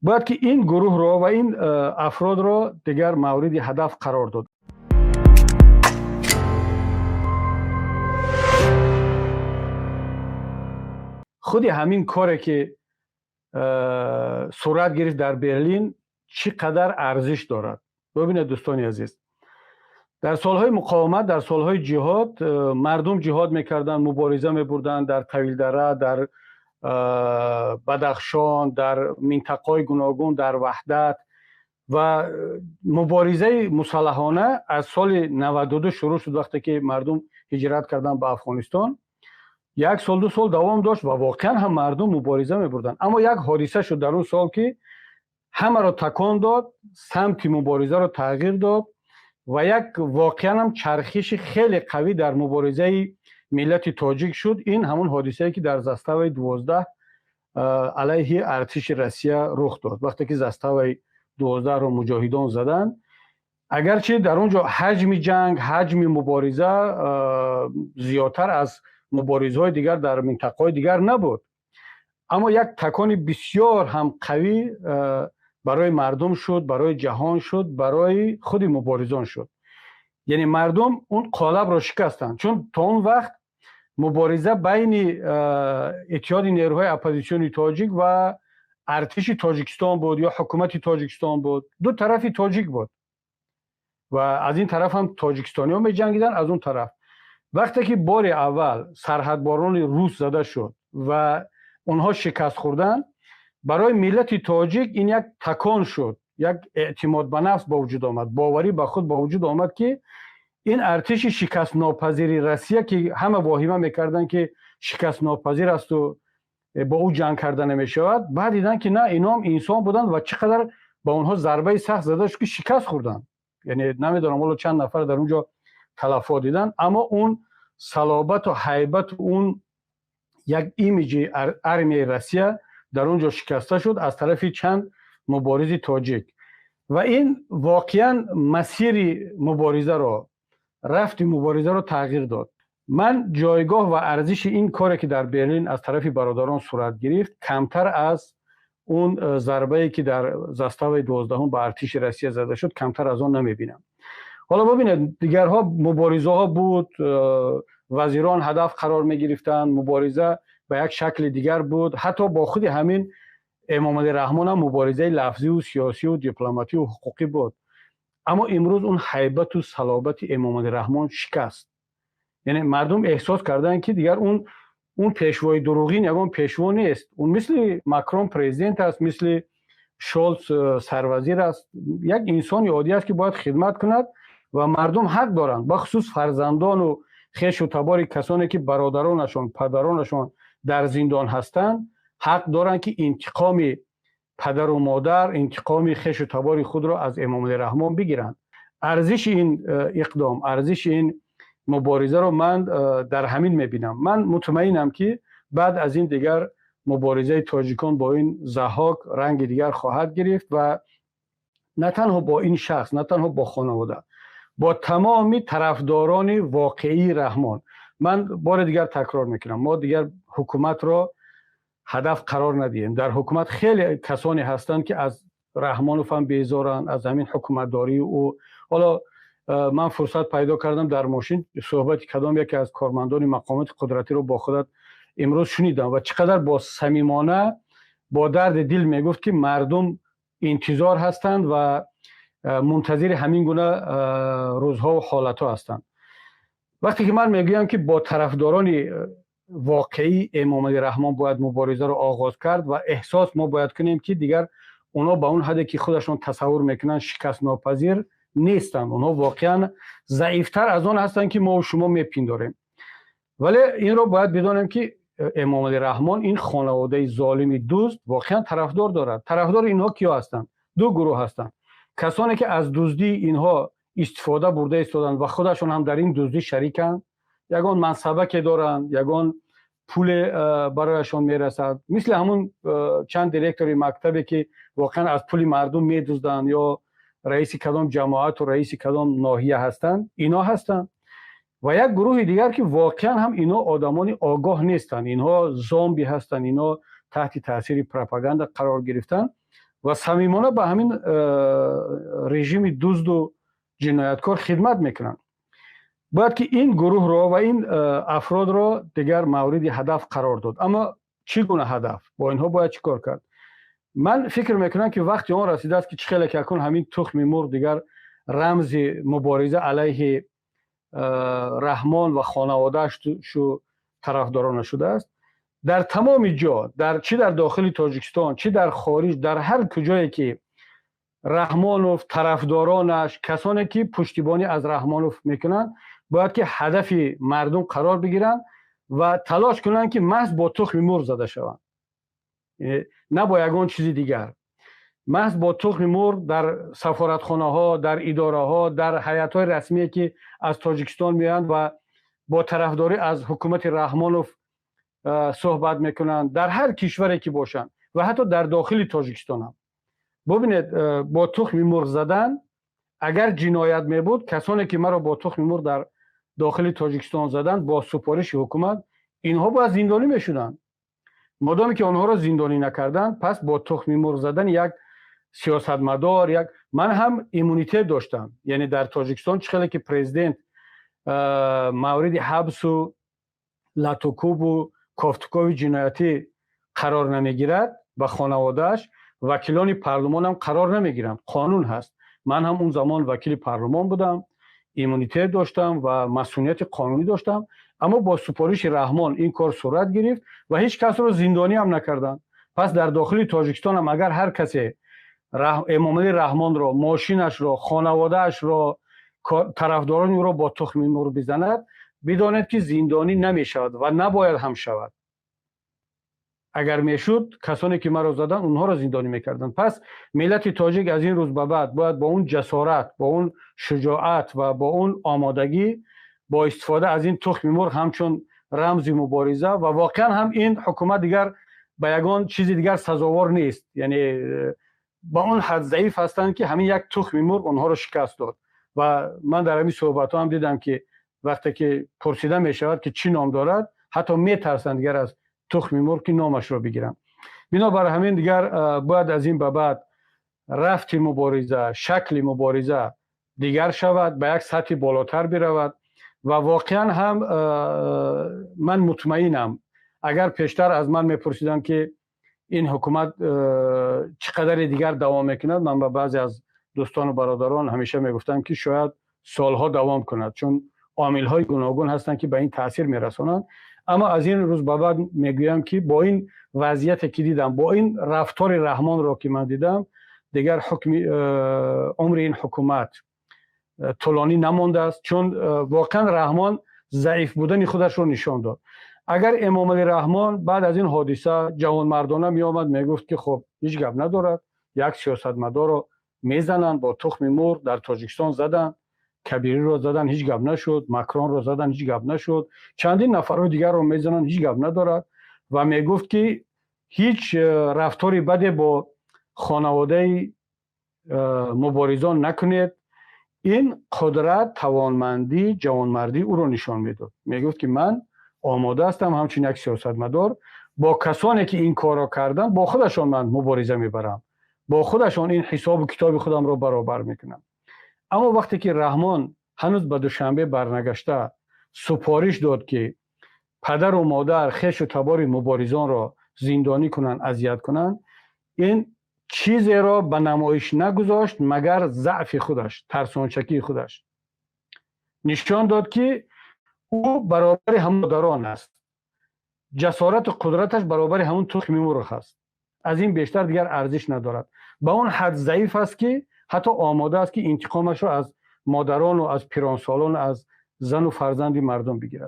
باید که این گروه را و این افراد را دیگر مورد هدف قرار داد. خود همین کاری که صورت گرفت در برلین چقدر ارزش دارد. ببینید دوستان عزیز، در سالهای مقاومت، در سالهای جهاد، مردم جهاد میکردن، مبارزه میبردن در طویل دره، در بدخشان، در منطقه‌های گوناگون، در وحدت و مبارزه مسلحانه از سال 92 شروع شد. وقتی که مردم هجرت کردن به افغانستان، یک سال دو سال دوام داشت و واقعا هم مردم مبارزه میبردن. اما یک حادثه شد در اون سال که همه را تکان داد، سمت مبارزه را تغییر داد و یک واقعا هم چرخش خیلی قوی در مبارزه ملت تاجیک شد. این همون حادثه که در زاستاوی 12 علیه ارتش روسیه رخ داد. وقتی که زاستاوی 12 رو مجاهدان زدن، اگرچه در اونجا حجم جنگ، حجم مبارزه زیادتر از مبارزه‌های دیگر در منطقه‌های دیگر نبود، اما یک تکان بسیار هم قوی برای مردم شد، برای جهان شد، برای خود مبارزان شد. یعنی مردم اون قالب را شکستند، چون تا اون وقت مبارزه بین اتحاد نیروهای اپوزیسیونی تاجیک و ارتش تاجیکستان بود یا حکومت تاجیکستان بود. دو طرفی تاجیک بود و از این طرف هم تاجیکستانی ها می جنگیدن، از اون طرف. وقتی که بار اول سرحدباران روس زده شد و اونها شکست خوردن، برای ملت تاجیک این یک تکان شد، یک اعتماد به نفس با وجود آمد، باوری به خود با وجود آمد که این ارتش شکست ناپذیر روسیه که همه واهمه میکردن که شکست ناپذیر است و با او جنگ کردن نمیشود، بعد دیدن که نه، اینا هم انسان بودن و چقدر با اونها ضربه سخت زده شد که شکست خوردن. یعنی نمیدونم والا چند نفر در اونجا تلفات دیدن، اما اون صلابت و هیبت، اون یک ایمیج ارمی روسیه در اونجا شکسته شد از طرف چند مبارز تاجیک و این واقعا مسیر مبارزه را، رفت مبارزه را تغییر داد. من جایگاه و ارزش این کاری که در برلین از طرف برادران صورت گرفت کمتر از اون ضربه‌ای که در زاستاوی 12 به ارتش روسیه زده شد، کمتر از اون نمیبینم. حالا ببینید دیگرها مبارزه ها بود، وزیران هدف قرار می گرفتن، مبارزه به یک شکل دیگر بود. حتی با خود همین امام علی رحمان هم مبارزه لفظی و سیاسی و دیپلماتی و حقوقی بود. اما امروز اون هیبت و صلابت امام علی رحمان شکست. یعنی مردم احساس کردن که دیگر اون پیشوای دروغین یگان پیشوا نیست. اون مثل ماکرون پرزیدنت است، مثل شولز سروزیر است، یک انسان عادی است که باید خدمت کند و مردم حق دارند، بخصوص فرزندان و خویش و تبار کسانی که برادرانشان، پدرانشان در زندان هستند، حق دارند که انتقام پدر و مادر، انتقام خویش و تبار خود را از امام علی رحمان بگیرند. ارزش این اقدام، ارزش این مبارزه را من در همین میبینم. من مطمئنم که بعد از این دیگر مبارزه تاجیکان با این ضحاک رنگ دیگر خواهد گرفت و نه تنها با این شخص، نه تنها با خانواده، با تمامی طرفداران واقعی رحمان. من بار دیگر تکرار میکنم، ما دیگر حکومت را هدف قرار ندیم. در حکومت خیلی کسانی هستند که از رحمان فهم بیزارند، از همین حکومتداری او. حالا من فرصت پیدا کردم در ماشین صحبت کدام یکی از کارمندان مقامات قدرتی رو با خودت امروز شنیدم و چقدر با صمیمانه، با درد دل میگفت که مردم انتظار هستند و منتظر همین گونه روزها و حالتها هستند. وقتی که من میگویم که با طرفداران واقعی امام علی رحمان باید مبارزه رو آغاز کرد و احساس ما باید کنیم که دیگر اونا با اون حدی که خودشون تصور میکنن شکست ناپذیر نیستن. اونا واقعا ضعیفتر از اون هستن که ما و شما میپنداریم. ولی این رو باید بدانیم که امام علی رحمان این خانواده ظالم دوست واقعا طرفدار دارد. طرفدار اینها کیا هستند؟ دو گروه هستند. کسانی که از دزدی اینها استفاده برده ایستادند و خودشون هم در این دزدی شریکند، یگان منصبه که دارند، یگان پول برایشان میرسد، مثل همون چند دیرکتوری مکتبی که واقعا از پول مردم میدزدند یا رئیس کدام جماعت و رئیس کدام ناحیه هستند، اینا هستند. و یک گروه دیگر که واقعا هم اینا آدمان آگاه نیستند، اینها زامبی هستند، اینا تحت تاثیر پروپاگاندا قرار گرفتن و صمیمانه به همین رژیم دزد و جنایتکار خدمت میکنن. باید که این گروه را و این افراد را دیگر مورد هدف قرار داد. اما چگونه هدف؟ با اینها باید چیکار کرد؟ من فکر میکنم که وقتی آن رسیده است که چخیل ککون همین تخم مرغ دیگر رمز مبارزه علیه رحمان و خانواده‌اش شو طرفداران شده است. در تمام جا، چی در داخل تاجیکستان، چی در خارج، در هر کجایی که رحمانوف طرفدارانش، کسانی که پشتیبانی از رحمانوف میکنن، باید که هدف مردم قرار بگیرن و تلاش کنن که محض با تخم مرغ زده شوند، نه با یگان چیزی دیگر. محض با تخم مرغ در سفارتخانه ها، در اداره ها، در هیئت های رسمی که از تاجیکستان میان و با طرفداری از حکومت رحمانوف صحبت میکنن، در هر کشوری که باشن و حتی در داخل تاجیکستان هم. ببینید، با تخم مرغ زدن اگر جنایت می بود، کسانی که مرا با تخم مرغ در داخل تاجیکستان زدن با سفارش حکومت، اینها باید زندانی میشدن. مادامی که آنها را زندانی نکردن، پس با تخم مرغ زدن یک سیاستمدار، من هم ایمونیته داشتم. یعنی در تاجیکستان چخیلی که پرزیدنت مورد حبس و لاتوکوب و کافتکاوی جنایتی قرار نمیگیرد و خانوادهش، وکیلان پارلمان هم قرار نمیگیرند. قانون هست. من هم اون زمان وکیل پارلمان بودم، ایمونیته داشتم و مسئولیت قانونی داشتم، اما با سفارش رحمان این کار صورت گرفت و هیچ کس رو زندانی هم نکردن. پس در داخل تاجیکستان هم اگر هر کسی امامعلی رحمان را، ماشینش را، خانوادهش را، طرفداران او را با تخم مرغ بزند، بداند که زندانی نمی شود و نباید هم شود. اگر میشد کسانی که مرا زدن اونها را زندانی میکردن. پس ملت تاجیک از این روز به بعد باید با اون جسارت، با اون شجاعت و با اون آمادگی، با استفاده از این تخم مرغ همچون رمز مبارزه، و واقعا هم این حکومت دیگر به یگان چیزی دیگر سزاوار نیست. یعنی با اون حد ضعیف هستند که همین یک تخم مرغ اونها را شکست داد. و من در همین صحبت ها هم دیدم که وقتی که پرسیده می شود که چی نام دارد، حتی می ترسند دیگر از تخم مرغ که نامش را بگیرم. بنابراین همین دیگر باید از این به بعد رفت مبارزه، شکل مبارزه دیگر شود، به یک سطح بالاتر برود. و واقعا هم من مطمئنم اگر پیشتر از من میپرسیدن که این حکومت چقدر دیگر دوام میکند، من به بعضی از دوستان و برادران همیشه میگفتم که شاید سالها دوام کند، چون عامل‌های گوناگون هستند که به این تاثیر میرسانند. اما از این روز به بعد میگویم که با این وضعیت که دیدم، با این رفتار رحمان را که من دیدم، دیگر عمر این حکومت طولانی نمانده است، چون واقعا رحمان ضعیف بودن خودش رو نشان داد. اگر امامعلی رحمان بعد از این حادثه جوانمردانه می آمد میگفت که خب هیچ گپ ندارد، یک سیاستمدار رو میزنن با تخم مرغ در تاجیکستان زدن، کبیری رو زدن هیچ گپ نشد، مکران رو زدن هیچ گپ نشد، چندین نفر دیگر رو میزنن هیچ گپ ندارد، و میگفت که هیچ رفتاری بد با خانواده مبارزان نکنید. این قدرت، توانمندی، جوانمردی او رو نشان میداد. میگفت که من آماده هستم همچین یک سیاستمدار با کسانی که این کارا کردن، با خودشان من مبارزه میبرم، با خودشان این حساب و کتاب خودم رو برابر میکنم. اما وقتی که رحمان هنوز به دوشنبه برنگشته سفارش داد که پدر و مادر، خویش و تبار مبارزان را زندانی کنن، اذیت کنن، این چیزی را به نمایش نگذاشت مگر ضعف خودش، ترسانچکی خودش. نشان داد که او برابر همون مادران است، جسارت و قدرتش برابر همون تخم مرغ است. از این بیشتر دیگر ارزش ندارد. به اون حد ضعیف است که حتی آماده است که انتقامش را از مادران و از پیرانسالان، از زن و فرزند مردم بگیرد.